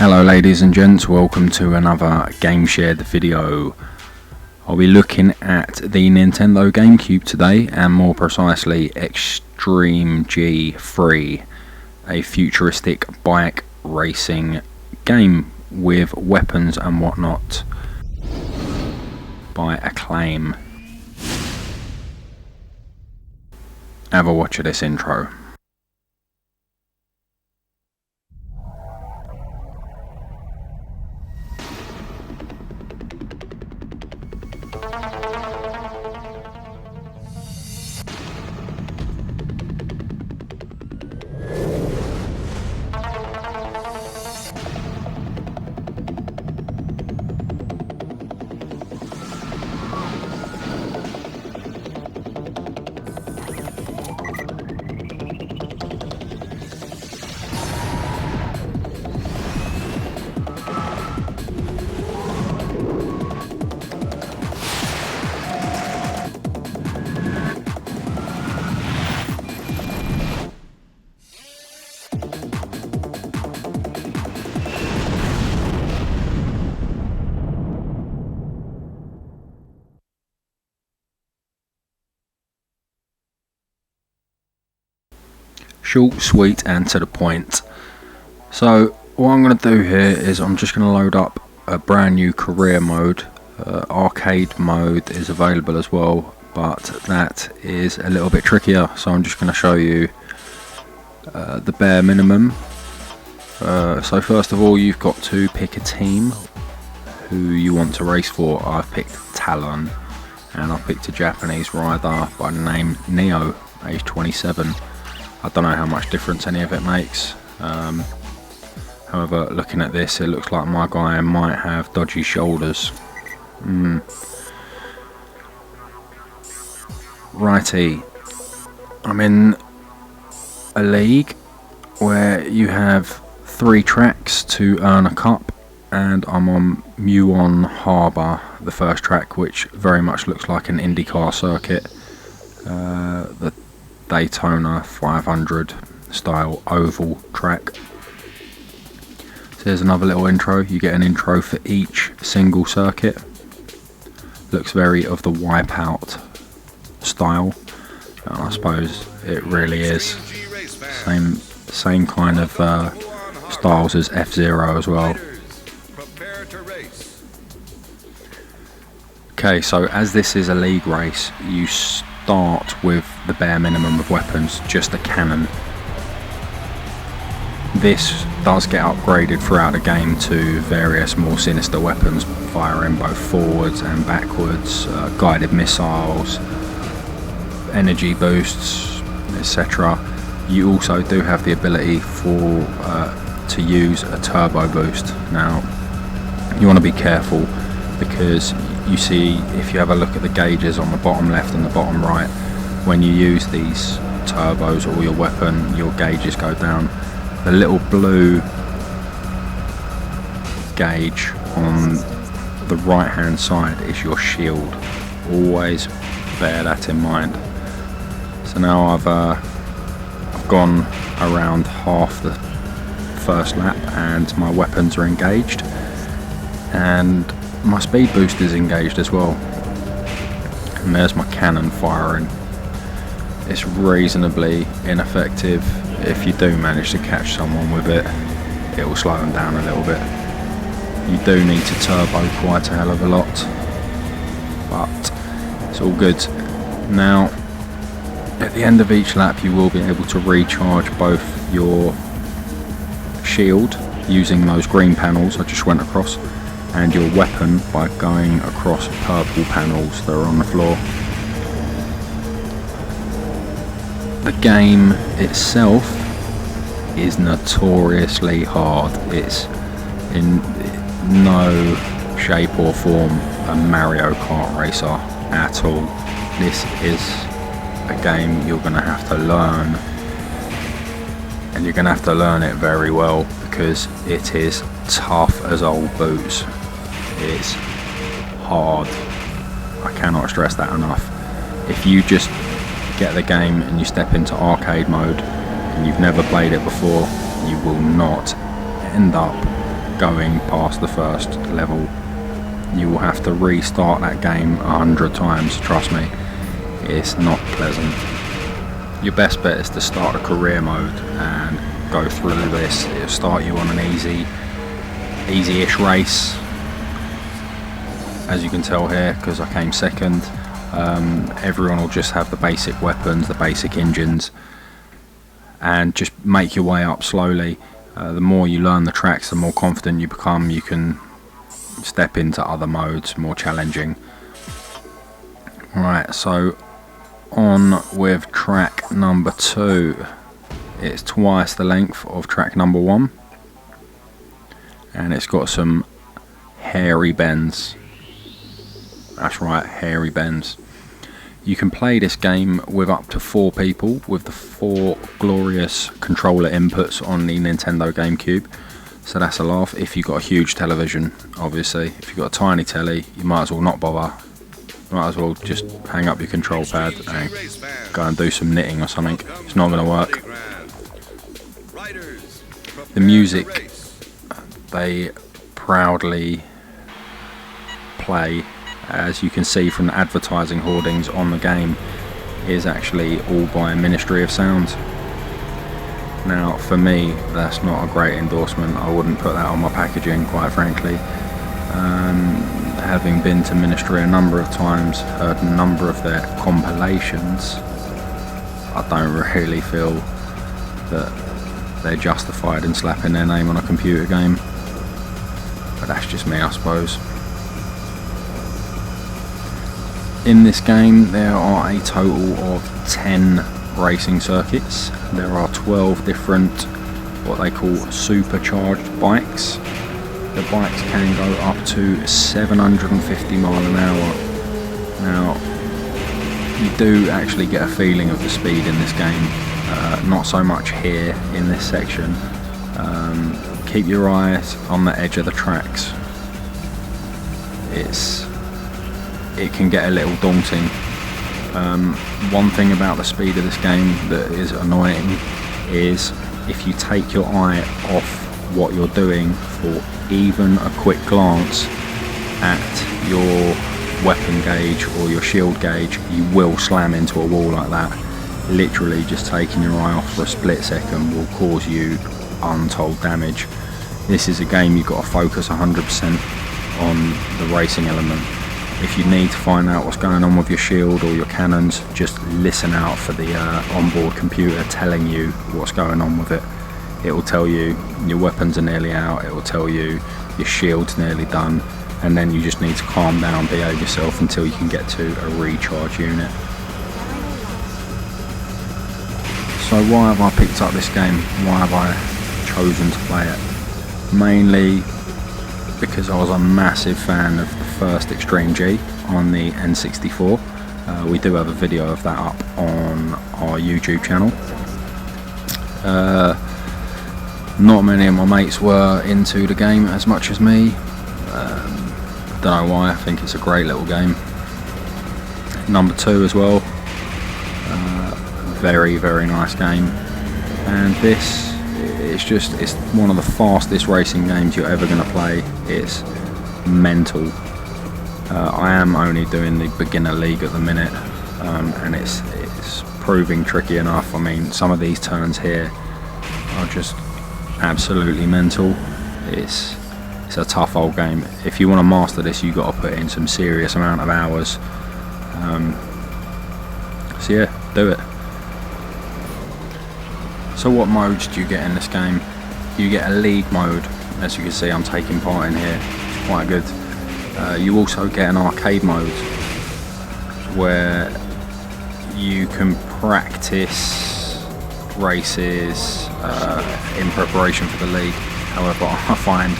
Hello ladies and gents, welcome to another Game Shared video. I'll be looking at the Nintendo GameCube today, and more precisely Extreme G3, a futuristic bike racing game with weapons and whatnot by Acclaim. Have a watch of this intro. Short, sweet and to the point. So what I'm going to do here is I'm just going to load up a brand new career mode. Arcade mode is available as well, but that is a little bit trickier, so I'm just going to show you the bare minimum. So first of all, you've got to pick a team who you want to race for. I've picked Talon, and I've picked a Japanese rider by the name Neo, age 27. I don't know how much difference any of it makes. However, looking at this, it looks like my guy might have dodgy shoulders. Righty, I'm in a league where you have 3 tracks to earn a cup, and I'm on Mun Harbor, the first track, which very much looks like an IndyCar circuit. The Daytona 500 style oval track. So here's another little intro. You get an intro for each single circuit. Looks very of the Wipeout style, and I suppose it really is. Same kind of styles as F-Zero as well. Okay, so as this is a league race, you start with the bare minimum of weapons, just a cannon. This does get upgraded throughout the game to various more sinister weapons, firing both forwards and backwards, guided missiles, energy boosts, etc. You also do have the ability to use a turbo boost. Now, you want to be careful, because you see, if you have a look at the gauges on the bottom left and the bottom right, when you use these turbos or your weapon, your gauges go down. The little blue gauge on the right hand side is your shield. Always bear that in mind. So now I've gone around half the first lap and my weapons are engaged, and my speed boost is engaged as well, and there's my cannon firing. It's reasonably ineffective. If you do manage to catch someone with it, it will slow them down a little bit. You do need to turbo quite a hell of a lot, but it's all good. Now, at the end of each lap, you will be able to recharge both your shield using those green panels I just went across, and your weapon by going across purple panels that are on the floor. The game itself is notoriously hard. It's in no shape or form a Mario Kart racer at all. This is a game you're going to have to learn, and you're going to have to learn it very well, because it is tough as old boots. It's hard. I cannot stress that enough. If you just get the game and you step into arcade mode and you've never played it before, you will not end up going past the first level. You will have to restart that game 100 times, trust me. It's not pleasant. Your best bet is to start a career mode and go through this. It'll start you on an easy-ish race. As you can tell here, because I came second, everyone will just have the basic weapons, the basic engines, and just make your way up slowly. The more you learn the tracks, the more confident you become. You can step into other modes, more challenging. Right, so on with track number 2. It's twice the length of track number 1, and it's got some hairy bends. That's right, hairy bends. You can play this game with up to 4 people with the 4 glorious controller inputs on the Nintendo GameCube. So that's a laugh. If you've got a huge television, obviously. If you've got a tiny telly, you might as well not bother. You might as well just hang up your control pad and go and do some knitting or something. It's not going to work. The music they proudly play, as you can see from the advertising hoardings on the game, is actually all by Ministry of Sound. Now, for me, that's not a great endorsement. I wouldn't put that on my packaging, quite frankly. Having been to Ministry a number of times, heard a number of their compilations, I don't really feel that they're justified in slapping their name on a computer game. But that's just me, I suppose. In this game, there are a total of 10 racing circuits. There are 12 different, what they call supercharged bikes. The bikes can go up to 750 mile an hour. Now, you do actually get a feeling of the speed in this game, not so much here in this section. Keep your eyes on the edge of the tracks. It can get a little daunting. One thing about the speed of this game that is annoying is if you take your eye off what you're doing for even a quick glance at your weapon gauge or your shield gauge, you will slam into a wall like that. Literally just taking your eye off for a split second will cause you untold damage. This is a game you've got to focus 100% on the racing element. If you need to find out what's going on with your shield or your cannons, just listen out for the onboard computer telling you what's going on with it. It will tell you your weapons are nearly out, it will tell you your shield's nearly done, and then you just need to calm down, behave yourself until you can get to a recharge unit. So why have I picked up this game? Why have I chosen to play it? Mainly because I was a massive fan of the first Extreme G on the N64. We do have a video of that up on our YouTube channel. Not many of my mates were into the game as much as me. Don't know why. I think it's a great little game. Number 2 as well. Very, very nice game. And this, it's one of the fastest racing games you're ever going to play. It's mental. I am only doing the beginner league at the minute, and it's proving tricky enough. I mean, some of these turns here are just absolutely mental. It's a tough old game. If you want to master this, you've got to put in some serious amount of hours. So yeah, do it. So what modes do you get in this game? You get a league mode. As you can see, I'm taking part in here. It's quite good. You also get an arcade mode where you can practice races in preparation for the league. However, I find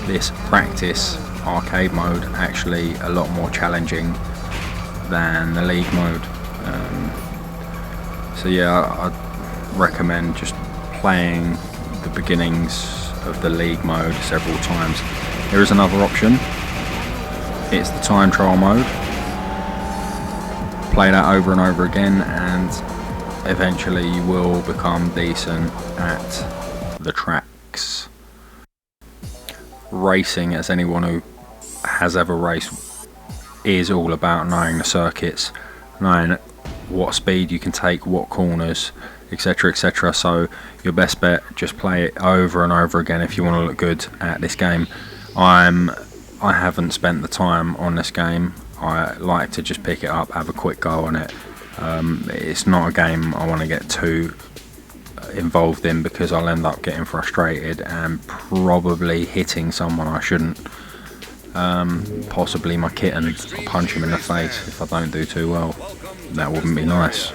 this practice arcade mode actually a lot more challenging than the league mode. So yeah, I'd recommend just playing the beginnings of the league mode several times. There is another option. It's the time trial mode. Play that over and over again, and eventually you will become decent at the tracks. racing, as anyone who has ever raced, is all about knowing the circuits, knowing what speed you can take, what corners, etc, etc. So your best bet, just play it over and over again if you want to look good at this game. I haven't spent the time on this game. I like to just pick it up, have a quick go on it. It's not a game I want to get too involved in, because I'll end up getting frustrated and probably hitting someone I shouldn't. Possibly my kitten. I'll punch him in the face if I don't do too well. That wouldn't be nice.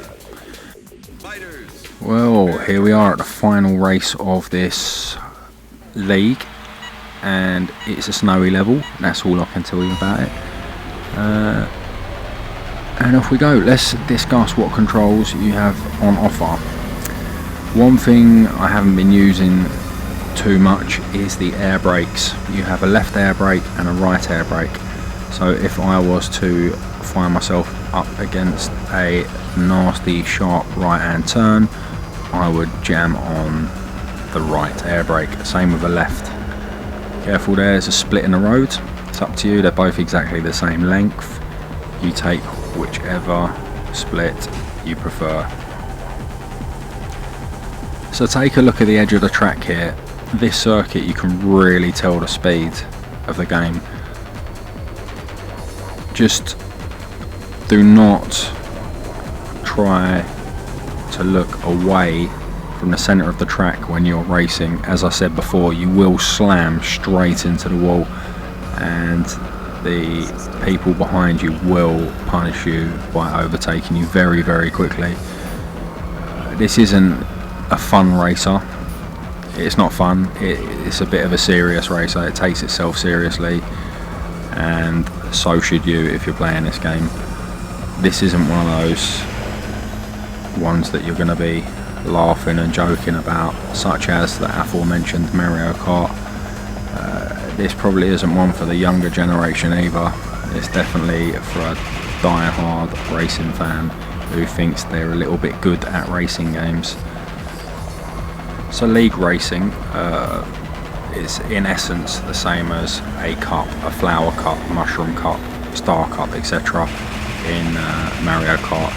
Well, here we are at the final race of this league, and it's a snowy level. That's all I can tell you about it. And off we go. Let's discuss what controls you have on offer. One thing I haven't been using too much is the air brakes. You have a left air brake and a right air brake. So if I was to find myself up against a nasty sharp right hand turn, I would jam on the right air brake. Same with the left. Careful, there's a split in the road. It's up to you. They're both exactly the same length. You take whichever split you prefer. So take a look at the edge of the track here. This circuit, you can really tell the speed of the game. Just do not try to look away from the center of the track when you're racing. As I said before, you will slam straight into the wall, and the people behind you will punish you by overtaking you very, very quickly. This isn't a fun racer. It's not fun. It's a bit of a serious racer. It takes itself seriously, and so should you if you're playing this game. This isn't one of those ones that you're going to be laughing and joking about, such as the aforementioned Mario Kart. This probably isn't one for the younger generation either. It's definitely for a die-hard racing fan who thinks they're a little bit good at racing games. So league racing is in essence the same as a cup, a flower cup, mushroom cup, star cup, etc. in Mario Kart.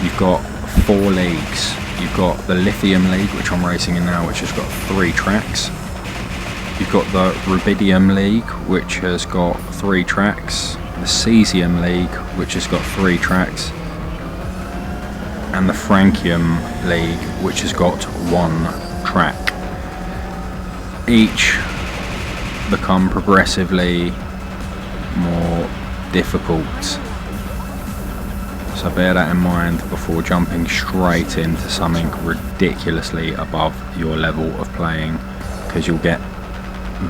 You've got 4 leagues. You've got the Lithium League, which I'm racing in now, which has got 3 tracks. You've got the Rubidium League, which has got 3 tracks. The Cesium League, which has got 3 tracks. And the Francium League, which has got 1 track. Each become progressively more difficult, so bear that in mind before jumping straight into something ridiculously above your level of playing, because you'll get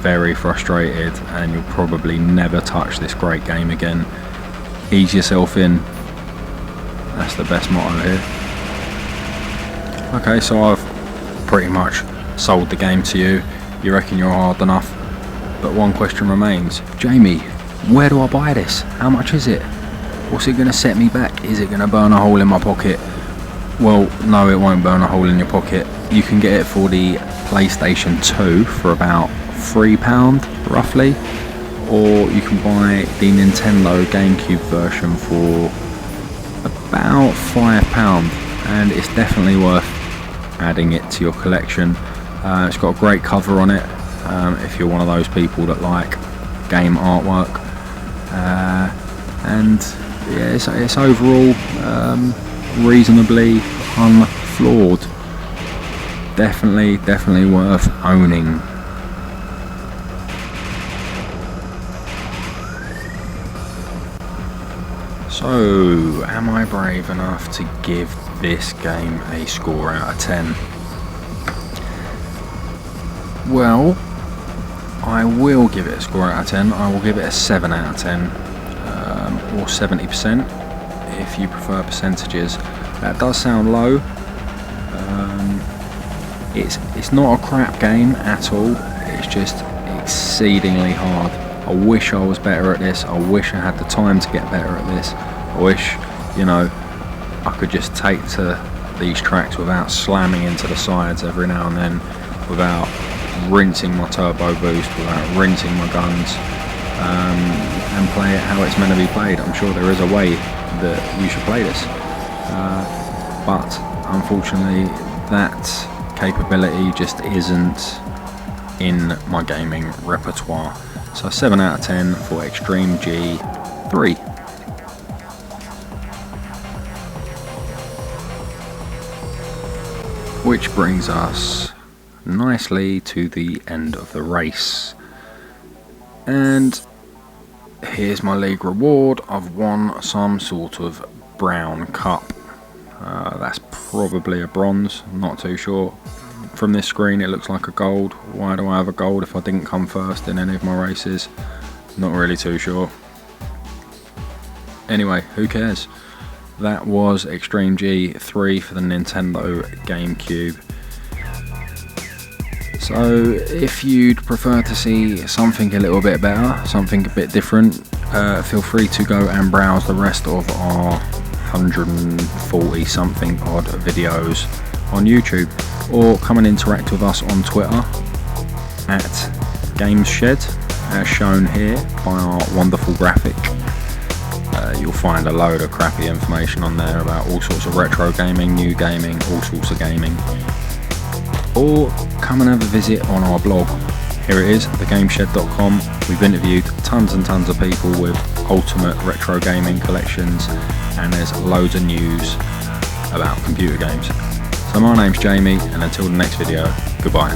very frustrated and you'll probably never touch this great game again. Ease yourself in. That's the best motto here. Okay, so I've pretty much sold the game to you. You reckon you're hard enough, but one question remains. Jamie, where do I buy this? How much is it? What's it going to set me back? Is it going to burn a hole in my pocket? Well, no, it won't burn a hole in your pocket. You can get it for the PlayStation 2 for about £3 roughly, or you can buy the Nintendo GameCube version for about £5, and it's definitely worth adding it to your collection. It's got a great cover on it if you're one of those people that like game artwork, and yeah, it's overall reasonably unflawed. Definitely worth owning. So, am I brave enough to give this game a score out of 10? Well, I will give it a score out of 10. I will give it a 7 out of 10, or 70% if you prefer percentages. That does sound low. It's not a crap game at all. It's just exceedingly hard. I wish I was better at this. I wish I had the time to get better at this. I wish, I could just take to these tracks without slamming into the sides every now and then, without rinsing my turbo boost, without rinsing my guns, and play it how it's meant to be played. I'm sure there is a way that you should play this, but unfortunately that capability just isn't in my gaming repertoire. So 7 out of 10 for Extreme G3. Which brings us nicely to the end of the race. And here's my league reward. I've won some sort of brown cup. That's probably a bronze, I'm not too sure. From this screen it looks like a gold. Why do I have a gold if I didn't come first in any of my races? Not really too sure. Anyway, who cares? That was Extreme G3 for the Nintendo GameCube. So if you'd prefer to see something a little bit better, something a bit different, feel free to go and browse the rest of our 140 something odd videos on YouTube, or come and interact with us on Twitter at GamesShed, as shown here by our wonderful graphic. You'll find a load of crappy information on there about all sorts of retro gaming, new gaming, all sorts of gaming. Or come and have a visit on our blog. Here it is, thegameshed.com. We've interviewed tons and tons of people with ultimate retro gaming collections, and there's loads of news about computer games. So my name's Jamie, and until the next video, goodbye.